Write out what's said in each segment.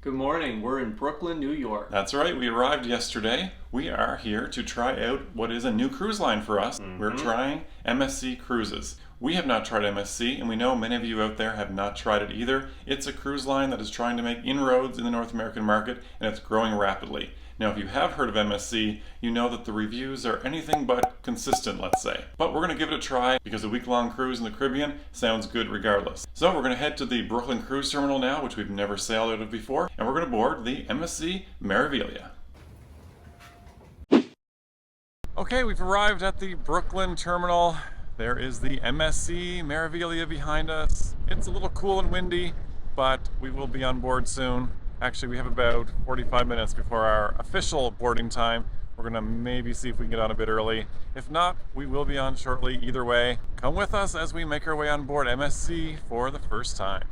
Good morning. We're in Brooklyn, New York. That's right, we arrived yesterday. We are here to try out what is a new cruise line for us. We're trying MSC Cruises. We have not tried MSC, and we know many of you out there have not tried it either. It's a cruise line that is trying to make inroads in the North American market, and it's growing rapidly. Now, if you have heard of MSC, you know that the reviews are anything but consistent, let's say. But we're going to give it a try because a week-long cruise in the Caribbean sounds good regardless. So we're going to head to the Brooklyn Cruise Terminal now, which we've never sailed out of before, and we're going to board the MSC Meraviglia. Okay, we've arrived at the Brooklyn Terminal. There is the MSC Meraviglia behind us. It's a little cool and windy, but we will be on board soon. Actually, we have about 45 minutes before our official boarding time. We're gonna maybe see if we can get on a bit early. If not, we will be on shortly either way. Come with us as we make our way on board MSC for the first time.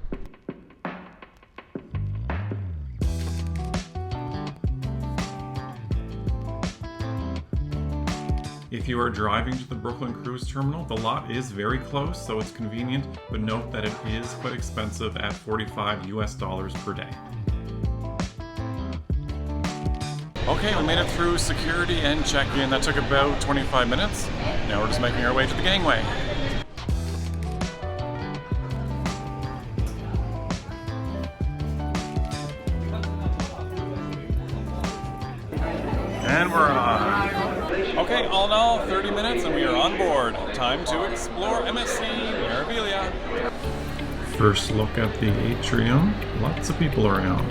If you are driving to the Brooklyn Cruise Terminal, the lot is very close, so it's convenient, but note that it is quite expensive at $45 US per day. Okay, we made it through security and check-in. That took about 25 minutes. Now we're just making our way to the gangway. And we're on. Okay, all in all, 30 minutes and we are on board. Time to explore MSC Meraviglia. First look at the atrium. Lots of people around.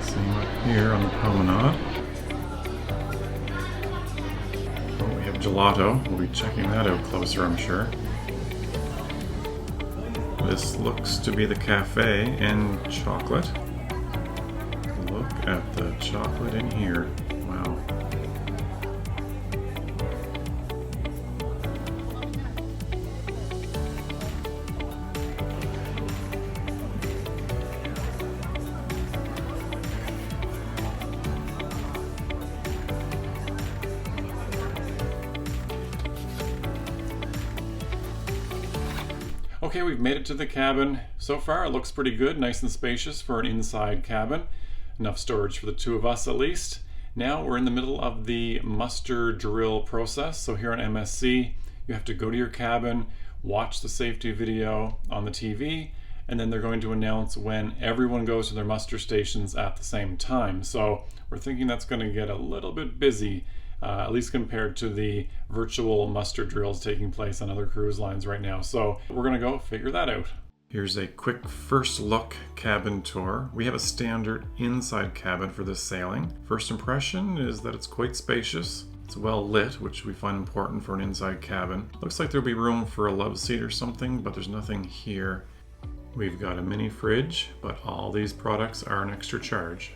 Same up here on the promenade. Oh, we have gelato. We'll be checking that out closer, I'm sure. This looks to be the cafe and chocolate. Look at the chocolate in here. Wow. Okay, we've made it to the cabin. So far it looks pretty good, nice and spacious for an inside cabin. Enough storage for the two of us at least. Now we're in the middle of the muster drill process. So here on MSC, you have to go to your cabin, watch the safety video on the TV, and then they're going to announce when everyone goes to their muster stations at the same time. So we're thinking that's going to get a little bit busy, at least compared to the virtual muster drills taking place on other cruise lines right now. So we're going to go figure that out. Here's a quick first look cabin tour. We have a standard inside cabin for this sailing. First impression is that it's quite spacious. It's well lit, which we find important for an inside cabin. Looks like there'll be room for a love seat or something, but there's nothing here. We've got a mini fridge, but all these products are an extra charge.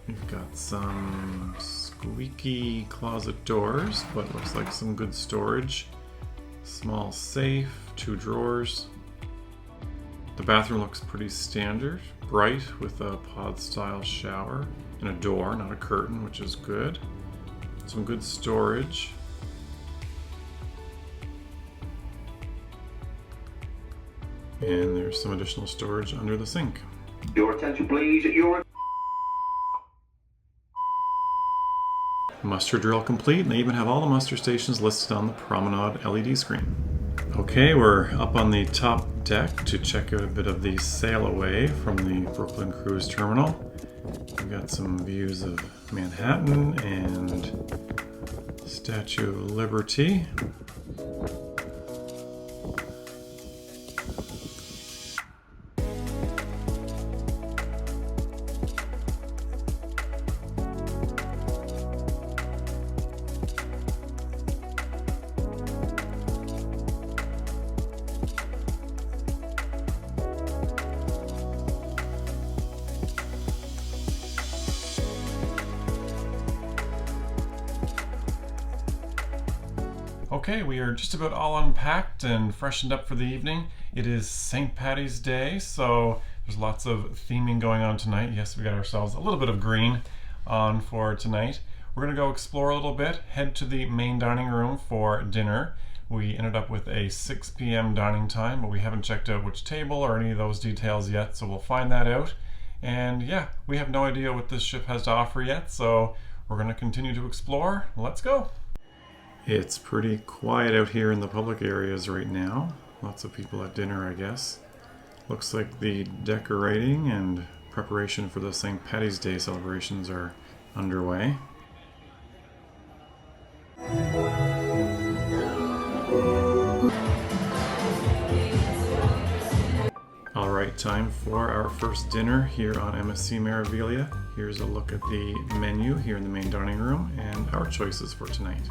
We've got some squeaky closet doors, but looks like some good storage. Small safe, 2 drawers. The bathroom looks pretty standard, bright with a pod-style shower and a door, not a curtain, which is good. Some good storage. And there's some additional storage under the sink. Your attention please, Muster drill complete, and they even have all the muster stations listed on the promenade LED screen. Okay, we're up on the top deck to check out a bit of the sail away from the Brooklyn Cruise Terminal. We've got some views of Manhattan and Statue of Liberty. Okay, we are just about all unpacked and freshened up for the evening. It is St. Paddy's Day, so there's lots of theming going on tonight. Yes, we got ourselves a little bit of green on for tonight. We're gonna go explore a little bit, head to the main dining room for dinner. We ended up with a 6 p.m. dining time, but we haven't checked out which table or any of those details yet, so we'll find that out. And yeah, we have no idea what this ship has to offer yet, so we're going to continue to explore. Let's go. It's pretty quiet out here in the public areas right now. Lots of people at dinner, I guess. Looks like the decorating and preparation for the St. Paddy's Day celebrations are underway. Alright, time for our first dinner here on MSC Meraviglia. Here's a look at the menu here in the main dining room and our choices for tonight.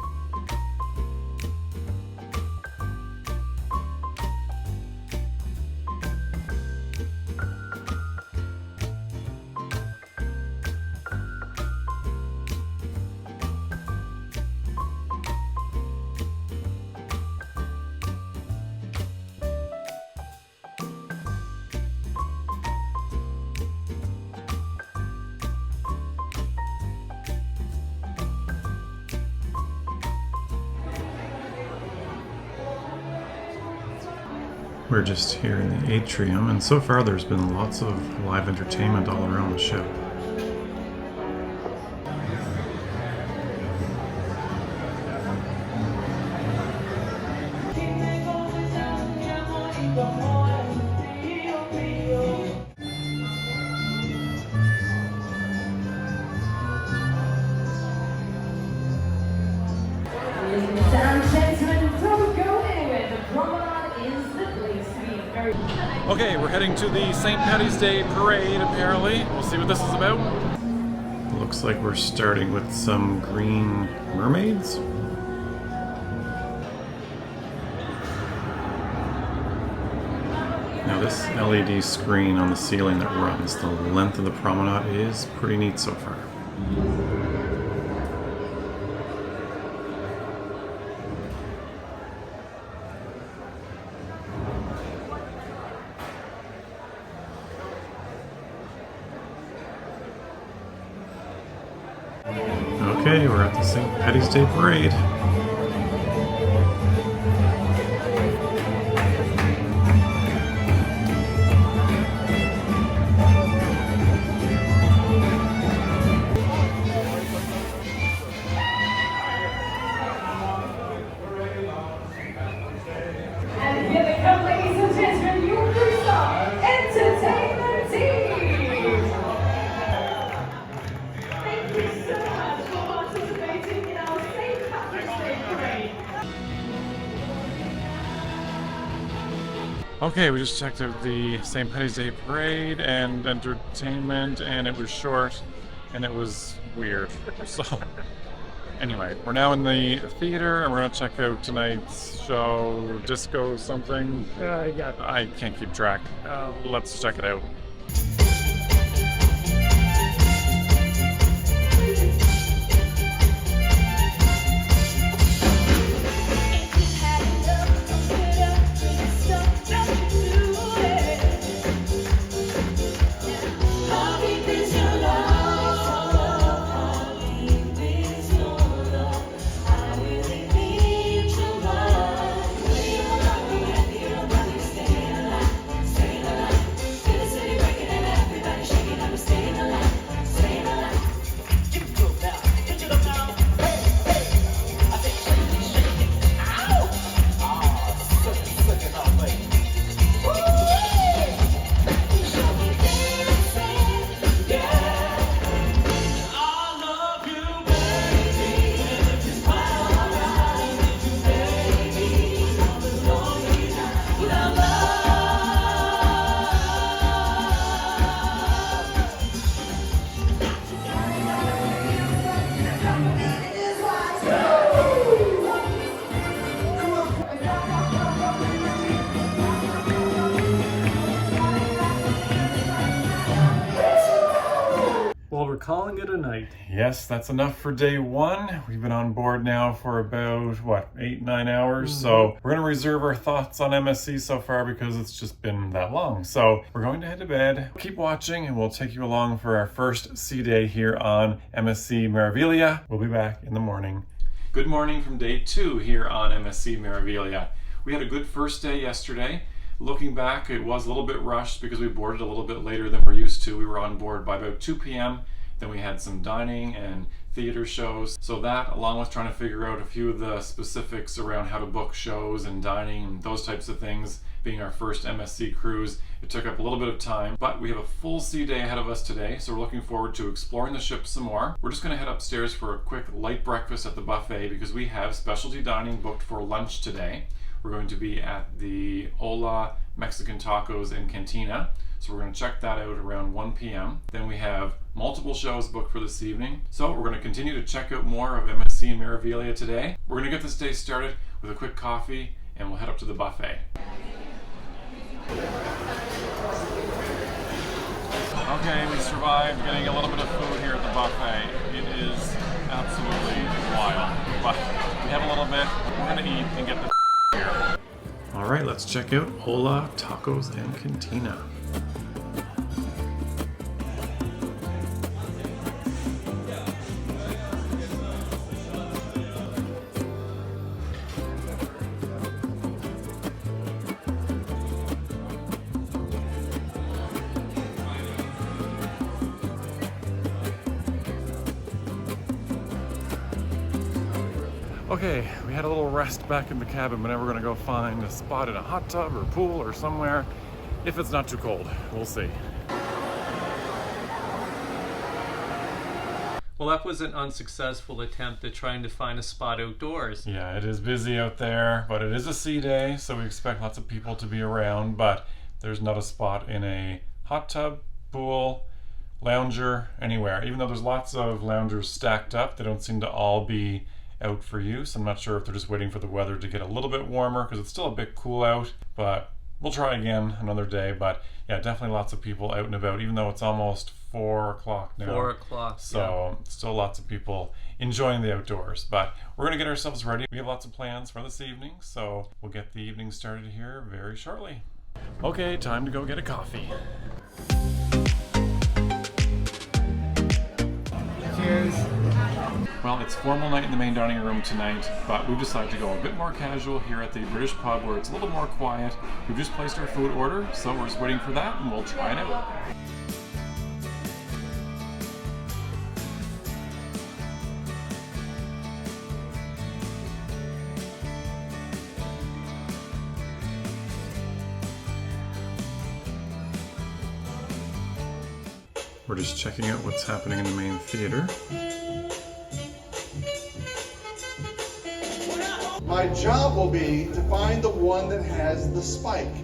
We're just here in the atrium, and so far there's been lots of live entertainment all around the ship. Okay, we're heading to the St. Paddy's Day parade, apparently. We'll see what this is about. Looks like we're starting with some green mermaids. Now this LED screen on the ceiling that runs the length of the promenade is pretty neat so far. Okay, we're at the St. Paddy's Day Parade. And here they come, ladies and gentlemen, your first stop, entertainment team! Thank you so much for participating in our St. Patrick's Day Parade. Okay, we just checked out the St. Paddy's Day Parade and entertainment, and it was short, and it was weird. So, anyway, we're now in the theater, and we're going to check out tonight's show, Disco something. Yeah, I can't keep track. Let's check it out. Well, we're calling it a night. Yes, that's enough for day one. We've been on board now for about, what, 8-9 hours? So we're going to reserve our thoughts on MSC so far because it's just been that long. So we're going to head to bed. Keep watching and we'll take you along for our first sea day here on MSC Meraviglia. We'll be back in the morning. Good morning from day 2 here on MSC Meraviglia. We had a good first day yesterday. Looking back, it was a little bit rushed because we boarded a little bit later than we're used to. We were on board by about 2 p.m. Then we had some dining and theater shows. So that, along with trying to figure out a few of the specifics around how to book shows and dining and those types of things, being our first MSC cruise, it took up a little bit of time. But we have a full sea day ahead of us today, so we're looking forward to exploring the ship some more. We're just going to head upstairs for a quick light breakfast at the buffet because we have specialty dining booked for lunch today. We're going to be at the Hola Mexican Tacos and Cantina. So we're going to check that out around 1 p.m. Then we have multiple shows booked for this evening. So we're going to continue to check out more of MSC Meraviglia today. We're going to get this day started with a quick coffee and we'll head up to the buffet. Okay, we survived getting a little bit of food here at the buffet. It is absolutely wild, but we have a little bit. We're going to eat and get the here. All right, let's check out Hola Tacos and Cantina. Okay, we had a little rest back in the cabin, but now we're gonna go find a spot in a hot tub or pool or somewhere, if it's not too cold. We'll see. Well, that was an unsuccessful attempt at trying to find a spot outdoors. Yeah, it is busy out there, but it is a sea day, so we expect lots of people to be around, but there's not a spot in a hot tub, pool, lounger, anywhere. Even though there's lots of loungers stacked up, they don't seem to all be out for use. I'm not sure if they're just waiting for the weather to get a little bit warmer because it's still a bit cool out, but we'll try again another day. But yeah, definitely lots of people out and about, even though it's almost 4 o'clock now. 4 o'clock. So still lots of people enjoying the outdoors. But we're going to get ourselves ready. We have lots of plans for this evening, so we'll get the evening started here very shortly. Okay, time to go get a coffee. Cheers. Well, it's formal night in the main dining room tonight, but we've decided to go a bit more casual here at the British pub where it's a little more quiet. We've just placed our food order, so we're just waiting for that and we'll try it out. We're just checking out what's happening in the main theater. My job will be to find the one that has the spike.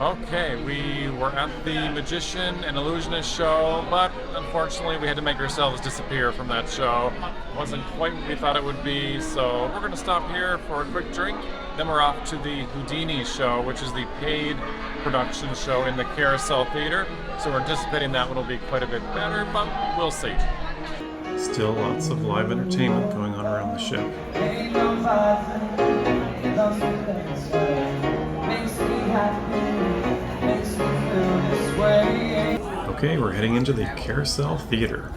Okay, we were at the Magician and Illusionist show, but unfortunately we had to make ourselves disappear from that show. It wasn't quite what we thought it would be, so we're going to stop here for a quick drink. Then we're off to the Houdini show, which is the paid production show in the Carousel Theater. So we're anticipating that one will be quite a bit better, but we'll see. Still lots of live entertainment going on around the ship. Okay, we're heading into the Carousel Theater.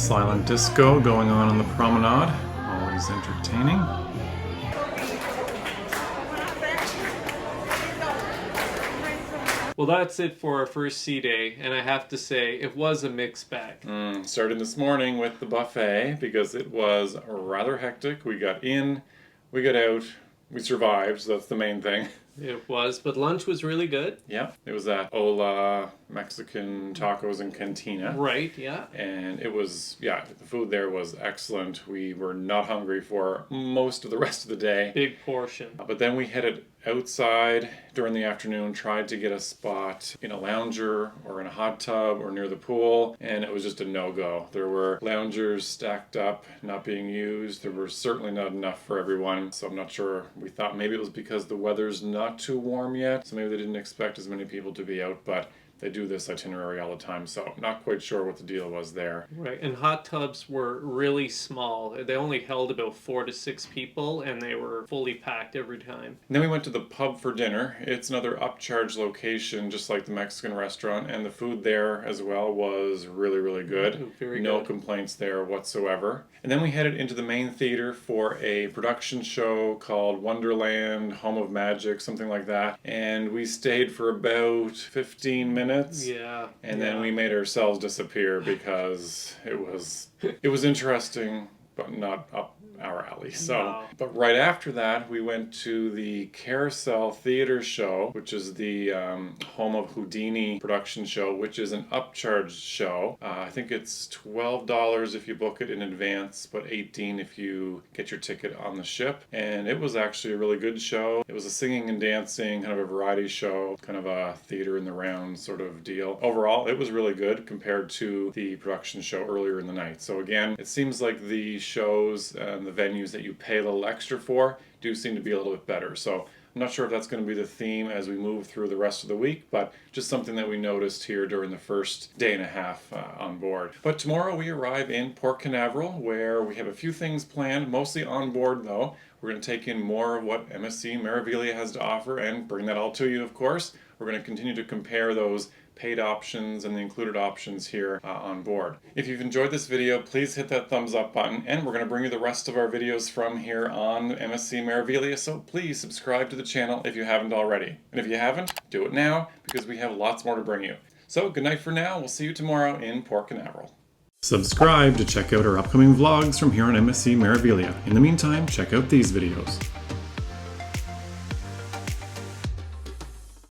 silent disco going on the promenade. Always entertaining. Well, that's it for our first sea day, and I have to say, it was a mixed bag. Starting this morning with the buffet because it was rather hectic. We got in, we got out, we survived, so that's the main thing. It was, but lunch was really good. Yeah, it was at Hola Mexican Tacos and Cantina. Right, yeah. And it was, yeah, the food there was excellent. We were not hungry for most of the rest of the day. Big portion. But then we headed outside during the afternoon, tried to get a spot in a lounger or in a hot tub or near the pool, and it was just a no-go. There were loungers stacked up, not being used. There were certainly not enough for everyone, so I'm not sure. We thought maybe it was because the weather's not too warm yet, so maybe they didn't expect as many people to be out, but they do this itinerary all the time, so I'm not quite sure what the deal was there. Right, and hot tubs were really small. They only held about 4 to 6 people, and they were fully packed every time. And then we went to the pub for dinner. It's another upcharge location, just like the Mexican restaurant, and the food there as well was really, really good. Very no good. complaints there whatsoever. And then we headed into the main theater for a production show called Wonderland, Home of Magic, something like that. And we stayed for about 15 minutes. Yeah. And then we made ourselves disappear because it was interesting, but not up our alley. So, No. But right after that, we went to the Carousel Theater Show, which is the Home of Houdini production show, which is an upcharged show. I think it's $12 if you book it in advance, but $18 if you get your ticket on the ship. And it was actually a really good show. It was a singing and dancing, kind of a variety show, kind of a theater in the round sort of deal. Overall, it was really good compared to the production show earlier in the night. So again, it seems like the shows and the venues that you pay a little extra for do seem to be a little bit better. So I'm not sure if that's going to be the theme as we move through the rest of the week, but just something that we noticed here during the first day and a half on board. But tomorrow we arrive in Port Canaveral, where we have a few things planned, mostly on board though. We're going to take in more of what MSC Meraviglia has to offer and bring that all to you, of course. We're going to continue to compare those paid options and the included options here on board. If you've enjoyed this video, please hit that thumbs up button, and we're going to bring you the rest of our videos from here on MSC Meraviglia, so please subscribe to the channel if you haven't already. And if you haven't, do it now, because we have lots more to bring you. So good night for now. We'll see you tomorrow in Port Canaveral. Subscribe to check out our upcoming vlogs from here on MSC Meraviglia. In the meantime, check out these videos.